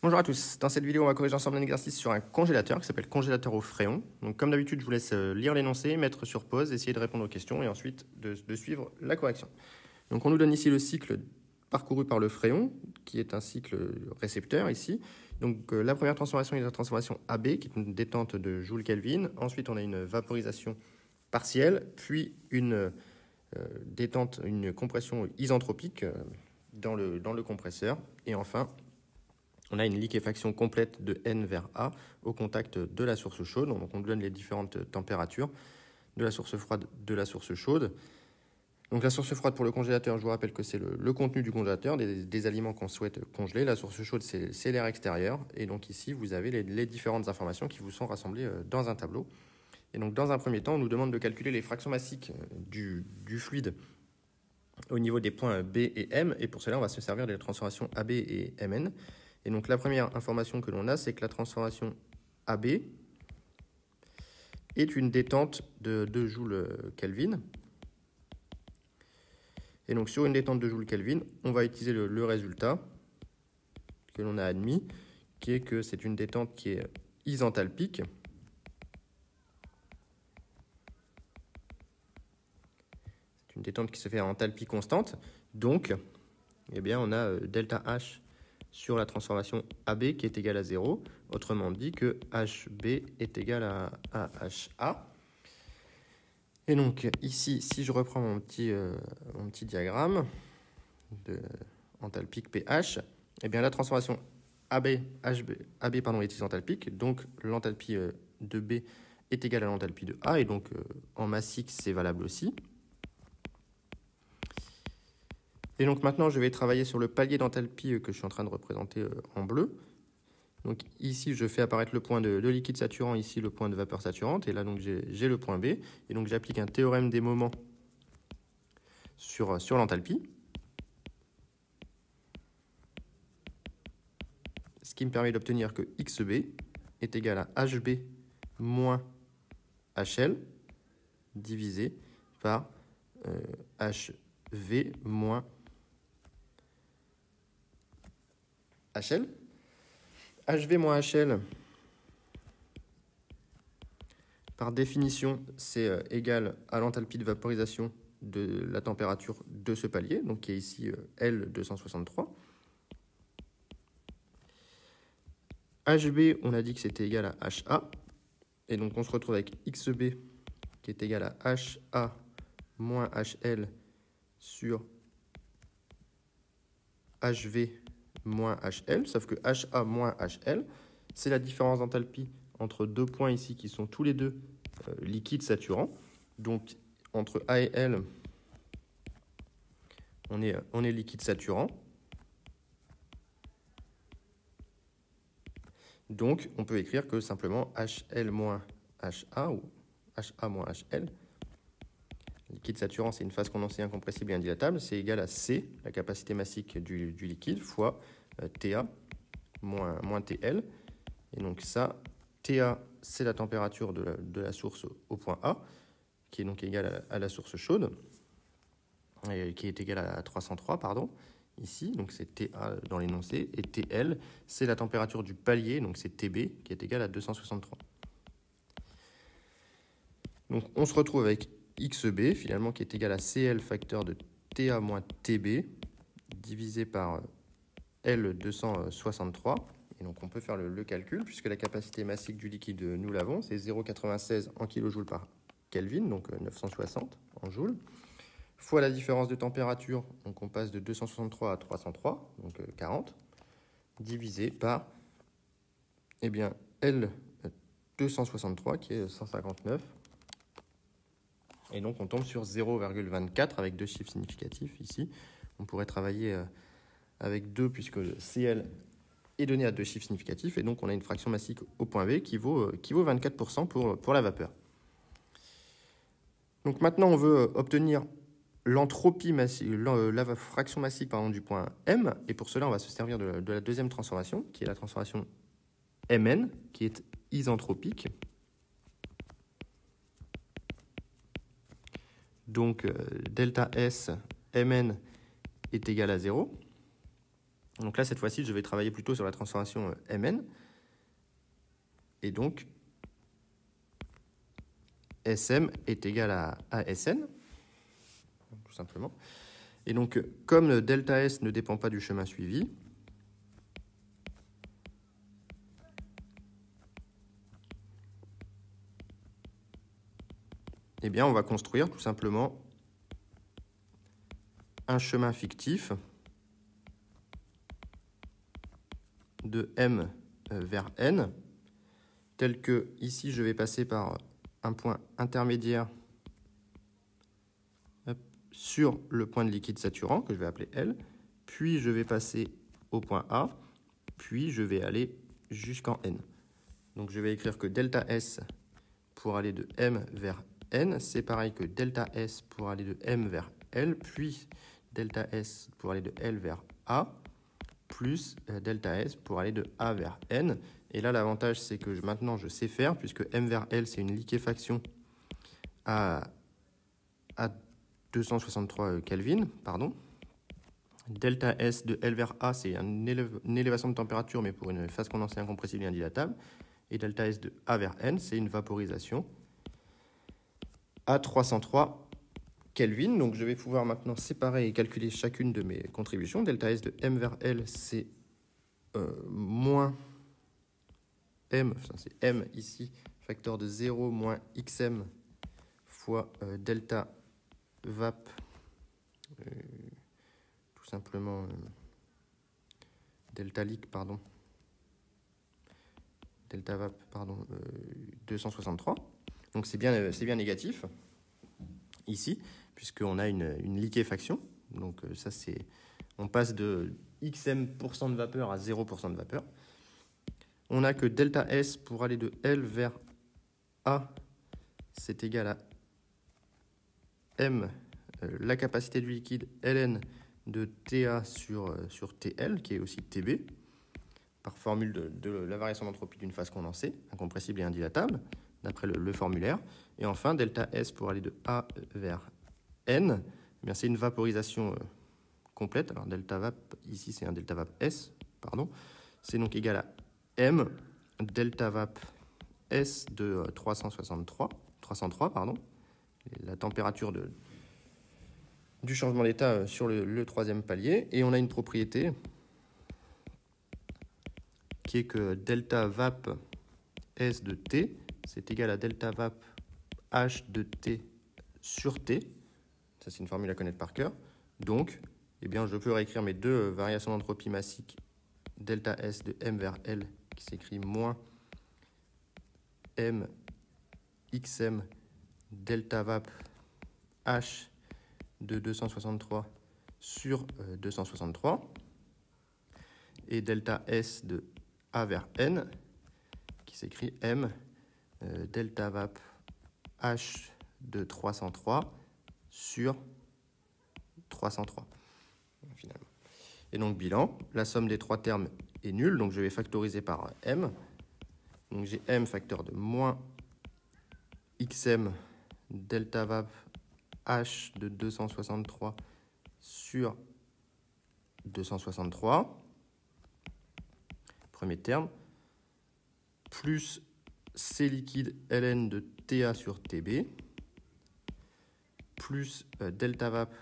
Bonjour à tous, dans cette vidéo on va corriger ensemble un exercice sur un congélateur qui s'appelle congélateur au fréon. Donc comme d'habitude je vous laisse lire l'énoncé, mettre sur pause, essayer de répondre aux questions et ensuite de suivre la correction. Donc on nous donne ici le cycle parcouru par le fréon, qui est un cycle récepteur ici. Donc la première transformation est la transformation AB, qui est une détente de Joule Kelvin. Ensuite on a une vaporisation partielle, puis une détente, une compression isentropique dans le compresseur. Et enfin, on a une liquéfaction complète de N vers A au contact de la source chaude. Donc on donne les différentes températures de la source froide, de la source chaude. Donc la source froide pour le congélateur, je vous rappelle que c'est le contenu du congélateur, des aliments qu'on souhaite congeler. La source chaude, c'est l'air extérieur. Et donc ici, vous avez les différentes informations qui vous sont rassemblées dans un tableau. Et donc dans un premier temps, on nous demande de calculer les fractions massiques du fluide au niveau des points B et M. Et pour cela, on va se servir des transformations AB et Mn. Et donc la première information que l'on a, c'est que la transformation AB est une détente de 2 joules Kelvin. Et donc sur une détente de joules Kelvin, on va utiliser le résultat que l'on a admis, qui est que c'est une détente qui est isenthalpique. C'est une détente qui se fait à enthalpie constante. Donc, eh bien, on a delta H sur la transformation AB qui est égale à 0. Autrement dit que HB est égal à HA. Et donc ici, si je reprends mon petit diagramme de enthalpique pH, eh bien la transformation AB est isenthalpique, donc l'enthalpie de B est égale à l'enthalpie de A, et donc en masse X, c'est valable aussi. Et donc maintenant, je vais travailler sur le palier d'enthalpie que je suis en train de représenter en bleu. Donc ici, je fais apparaître le point de liquide saturant, ici le point de vapeur saturante, et là donc j'ai le point B. Et donc j'applique un théorème des moments sur l'enthalpie, ce qui me permet d'obtenir que XB est égal à HB moins HL divisé par HV moins HL. HV moins HL, par définition, c'est égal à l'enthalpie de vaporisation de la température de ce palier, donc qui est ici L263. HB, on a dit que c'était égal à HA, et donc on se retrouve avec XB qui est égal à HA moins HL sur HV moins HL, sauf que HA moins HL, c'est la différence d'enthalpie entre deux points ici qui sont tous les deux liquides saturants. Donc entre A et L, on est liquide saturant. Donc on peut écrire que simplement HL moins HA ou HA moins HL, liquide saturant, c'est une phase condensée incompressible et indilatable, c'est égal à C, la capacité massique du liquide, fois TA moins TL. Et donc ça, TA, c'est la température de la source au point A, qui est donc égale à la source chaude, et qui est égale à 303, pardon, ici, donc c'est TA dans l'énoncé, et TL, c'est la température du palier, donc c'est TB, qui est égale à 263. Donc on se retrouve avec XB, finalement, qui est égal à CL facteur de TA moins TB, divisé par L263. Et donc on peut faire le calcul, puisque la capacité massique du liquide, nous l'avons, c'est 0,96 en kJ par Kelvin, donc 960 en joules, fois la différence de température, donc on passe de 263 à 303, donc 40, divisé par eh bien, L263, qui est 159. Et donc on tombe sur 0,24 avec deux chiffres significatifs ici. On pourrait travailler avec 2 puisque CL est donné à deux chiffres significatifs. Et donc on a une fraction massique au point B qui vaut 24% pour la vapeur. Donc maintenant on veut obtenir l'entropie massique, la fraction massique du point M. Et pour cela on va se servir de la deuxième transformation, qui est la transformation Mn, qui est isentropique. Donc delta S Mn est égal à 0. Donc là, cette fois-ci, je vais travailler plutôt sur la transformation Mn. Et donc, Sm est égal à Sn, tout simplement. Et donc, comme le delta S ne dépend pas du chemin suivi, eh bien, on va construire tout simplement un chemin fictif de M vers N, tel que ici, je vais passer par un point intermédiaire sur le point de liquide saturant, que je vais appeler L, puis je vais passer au point A, puis je vais aller jusqu'en N. Donc je vais écrire que delta S pour aller de M vers N, c'est pareil que delta S pour aller de M vers L, puis delta S pour aller de L vers A, plus delta S pour aller de A vers N. Et là, l'avantage, c'est que maintenant, je sais faire, puisque M vers L, c'est une liquéfaction à 263 Kelvin, pardon. Delta S de L vers A, c'est une élévation de température, mais pour une phase condensée incompressible et indilatable. Et delta S de A vers N, c'est une vaporisation à 303 Kelvin. Donc je vais pouvoir maintenant séparer et calculer chacune de mes contributions. Delta S de M vers L, c'est moins M, enfin c'est M ici, facteur de 0 moins XM fois delta VAP, tout simplement delta LIC, pardon, delta VAP, pardon, 263. Donc c'est bien négatif ici, puisqu'on a une liquéfaction. Donc ça c'est, on passe de XM% de vapeur à 0% de vapeur. On a que delta S pour aller de L vers A, c'est égal à M, la capacité du liquide Ln de TA sur TL, qui est aussi TB, par formule de la variation d'entropie d'une phase condensée, incompressible et indilatable, d'après le formulaire. Et enfin, delta S pour aller de A vers N, eh c'est une vaporisation complète. Alors delta VAP, ici c'est un delta VAP S, pardon. C'est donc égal à M delta VAP S de 303, pardon. Et la température du changement d'état sur le troisième palier. Et on a une propriété qui est que delta VAP S de T, c'est égal à delta VAP H de T sur T. Ça, c'est une formule à connaître par cœur. Donc, eh bien, je peux réécrire mes deux variations d'entropie massique, delta S de M vers L, qui s'écrit moins M XM delta VAP H de 263 sur 263, et delta S de A vers N, qui s'écrit M delta VAP H de 303 sur 303, finalement. Et donc, bilan, la somme des trois termes est nulle, donc je vais factoriser par M. Donc j'ai M facteur de moins XM delta VAP H de 263 sur 263, premier terme, plus C liquide Ln de TA sur TB, plus delta VAP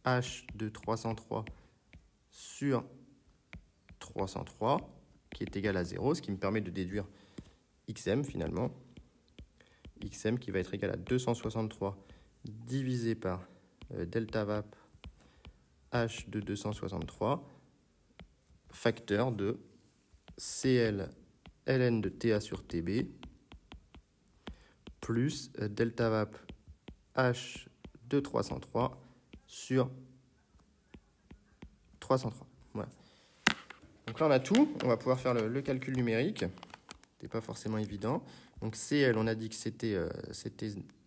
H de 303 sur 303, qui est égal à 0, ce qui me permet de déduire XM finalement. XM qui va être égal à 263 divisé par delta VAP H de 263, facteur de CL Ln de TA sur TB, plus delta VAP H de 303 sur 303. Voilà. Donc là, on a tout. On va pouvoir faire le calcul numérique. C'était pas forcément évident. Donc CL, on a dit que c'était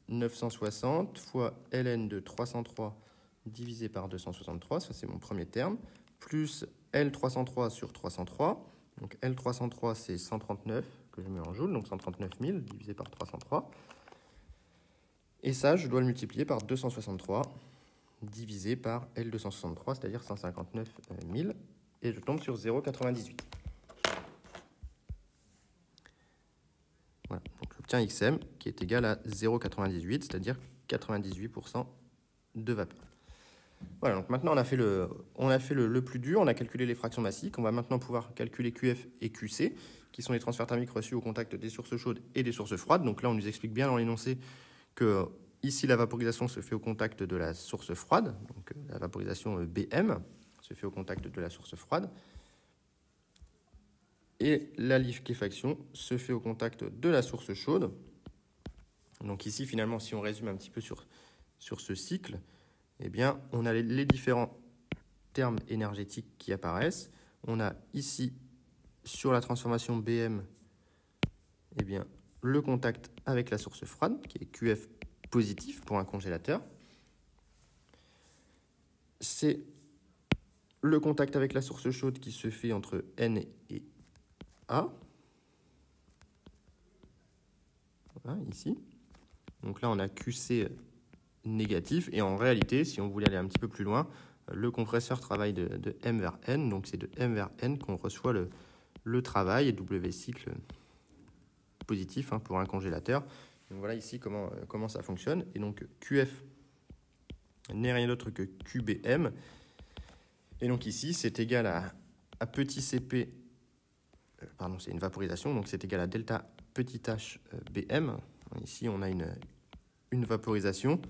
960 fois Ln de 303 divisé par 263. Ça, c'est mon premier terme. Plus L303 sur 303. Donc L303, c'est 139 que je mets en joules. Donc 139 000 divisé par 303. Et ça, je dois le multiplier par 263 divisé par L263, c'est-à-dire 159 000. et je tombe sur 0,98. Voilà, donc j'obtiens XM qui est égal à 0,98, c'est-à-dire 98% de vapeur. Voilà, donc maintenant on a fait le plus dur, on a calculé les fractions massiques. On va maintenant pouvoir calculer QF et QC, qui sont les transferts thermiques reçus au contact des sources chaudes et des sources froides. Donc là, on nous explique bien dans l'énoncé que ici, la vaporisation se fait au contact de la source froide, donc la vaporisation BM se fait au contact de la source froide. Et la liquéfaction se fait au contact de la source chaude. Donc ici, finalement, si on résume un petit peu sur ce cycle, eh bien, on a les différents termes énergétiques qui apparaissent. On a ici, sur la transformation BM, eh bien, le contact avec la source froide, qui est QF positif pour un congélateur. C'est le contact avec la source chaude qui se fait entre N et A. Voilà, ici. Donc là, on a QC négatif. Et en réalité, si on voulait aller un petit peu plus loin, le compresseur travaille de M vers N. Donc c'est de M vers N qu'on reçoit le travail, et W cycle positif pour un congélateur. Donc voilà ici comment ça fonctionne. Et donc QF n'est rien d'autre que QBM. Et donc ici, c'est égal à petit cp, pardon, c'est une vaporisation, donc c'est égal à delta petit h BM. Ici, on a une vaporisation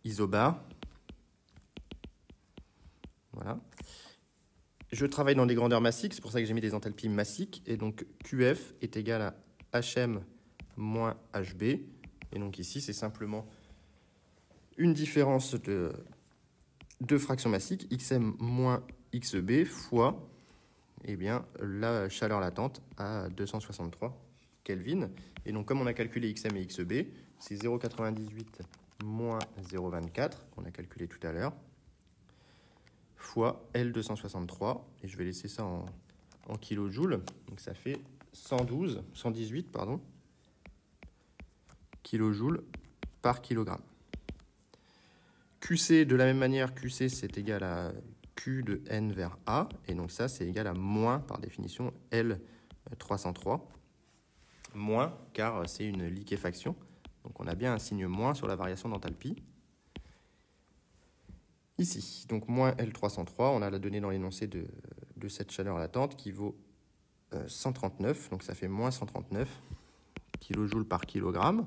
isobar. Voilà. Je travaille dans des grandeurs massiques, c'est pour ça que j'ai mis des enthalpies massiques. Et donc QF est égal à HM moins HB. Et donc ici, c'est simplement une différence de fraction massique, XM moins XB fois la chaleur latente à 263 Kelvin. Et donc, comme on a calculé XM et XB, c'est 0,98 moins 0,24 qu'on a calculé tout à l'heure, fois L263. Et je vais laisser ça en kilojoules. Donc, ça fait 118 kilojoules par kilogramme. QC, de la même manière, QC, c'est égal à Q de N vers A. Et donc ça, c'est égal à moins, par définition, L303. Moins, car c'est une liquéfaction. Donc on a bien un signe moins sur la variation d'enthalpie. Ici, donc moins L303, on a la donnée dans l'énoncé de cette chaleur latente qui vaut 139. Donc ça fait moins 139 kilojoules par kilogramme.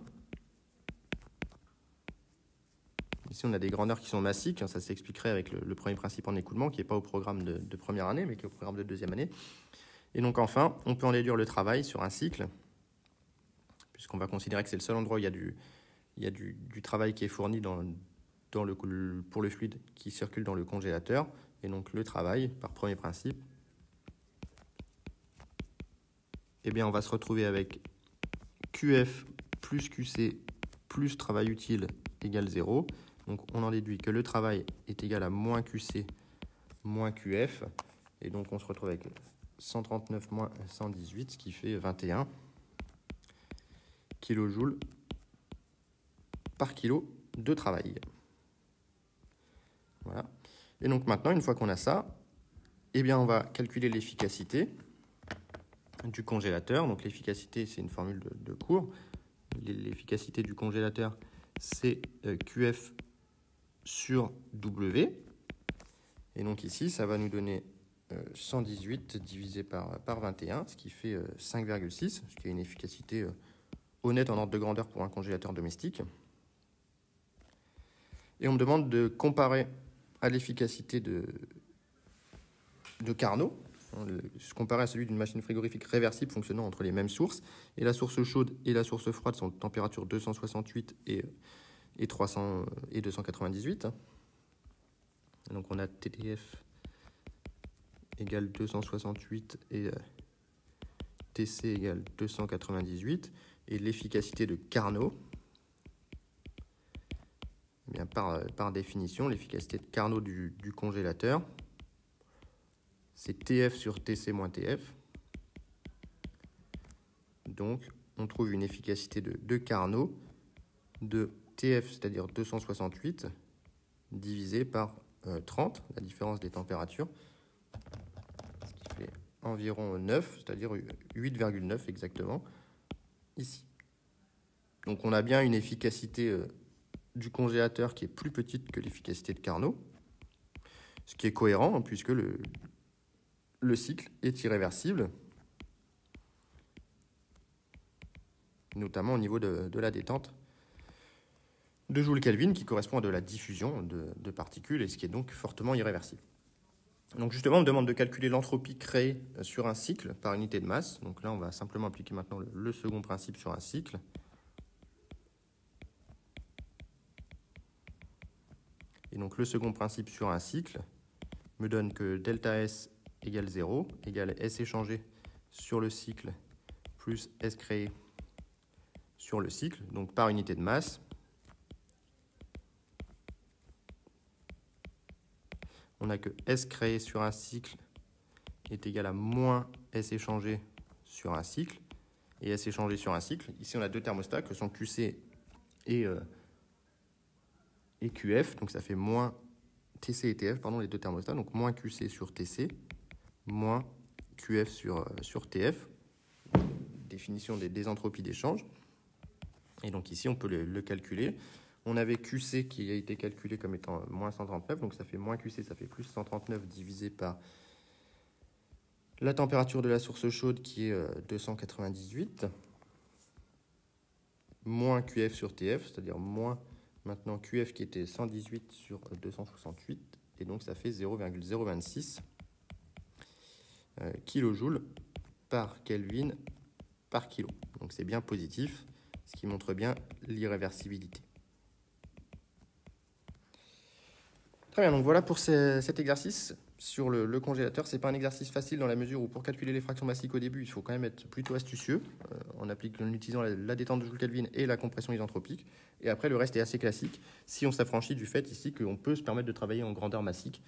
Ici, on a des grandeurs qui sont massiques. Ça s'expliquerait avec le premier principe en écoulement, qui n'est pas au programme de première année, mais qui est au programme de deuxième année. Et donc, enfin, on peut en déduire le travail sur un cycle, puisqu'on va considérer que c'est le seul endroit où il y a du travail qui est fourni pour le fluide qui circule dans le congélateur. Et donc, le travail, par premier principe, eh bien, on va se retrouver avec QF plus QC plus travail utile égale 0. Donc, on en déduit que le travail est égal à moins QC moins QF. Et donc, on se retrouve avec 139 moins 118, ce qui fait 21 kilojoules par kilo de travail. Voilà. Et donc, maintenant, une fois qu'on a ça, eh bien, on va calculer l'efficacité du congélateur. Donc, l'efficacité, c'est une formule de cours. L'efficacité du congélateur, c'est QF sur W. Et donc ici, ça va nous donner 118 divisé par 21, ce qui fait 5,6, ce qui est une efficacité honnête en ordre de grandeur pour un congélateur domestique. Et on me demande de comparer à l'efficacité de Carnot, se comparer à celui d'une machine frigorifique réversible fonctionnant entre les mêmes sources. Et la source chaude et la source froide sont de température 268 et 298. Donc on a TTF égale 268 et TC égale 298. Et l'efficacité de Carnot, eh bien par définition, l'efficacité de Carnot du congélateur, c'est TF sur TC moins TF. Donc on trouve une efficacité de Carnot de TF, c'est-à-dire 268, divisé par 30, la différence des températures, ce environ 9, c'est-à-dire 8,9 exactement, ici. Donc on a bien une efficacité du congélateur qui est plus petite que l'efficacité de Carnot, ce qui est cohérent hein, puisque le cycle est irréversible, notamment au niveau de la détente de Joule Kelvin, qui correspond à de la diffusion de particules, et ce qui est donc fortement irréversible. Donc justement, on me demande de calculer l'entropie créée sur un cycle par unité de masse. Donc là, on va simplement appliquer maintenant le second principe sur un cycle. Et donc le second principe sur un cycle me donne que delta S égale 0, égale S échangé sur le cycle plus S créé sur le cycle, donc par unité de masse. On a que S créé sur un cycle est égal à moins S échangé sur un cycle. Et S échangé sur un cycle, ici on a deux thermostats que sont QC et QF, donc ça fait moins TC et TF, pardon, les deux thermostats, donc moins QC sur TC, moins QF sur TF, définition des entropies d'échange. Et donc ici on peut le calculer. On avait QC qui a été calculé comme étant moins 139, donc ça fait moins QC, ça fait plus 139 divisé par la température de la source chaude qui est 298, moins QF sur TF, c'est-à-dire moins maintenant QF qui était 118 sur 268, et donc ça fait 0,026 kJ par Kelvin par kilo. Donc c'est bien positif, ce qui montre bien l'irréversibilité. Très bien, donc voilà pour cet exercice sur le congélateur. Ce n'est pas un exercice facile dans la mesure où pour calculer les fractions massiques au début, il faut quand même être plutôt astucieux en utilisant la détente de Joule Kelvin et la compression isentropique. Et après, le reste est assez classique si on s'affranchit du fait ici qu'on peut se permettre de travailler en grandeur massique.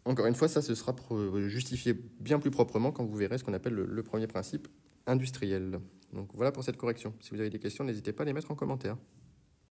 Encore une fois, ça se sera justifié bien plus proprement quand vous verrez ce qu'on appelle le premier principe industriel. Donc voilà pour cette correction. Si vous avez des questions, n'hésitez pas à les mettre en commentaire.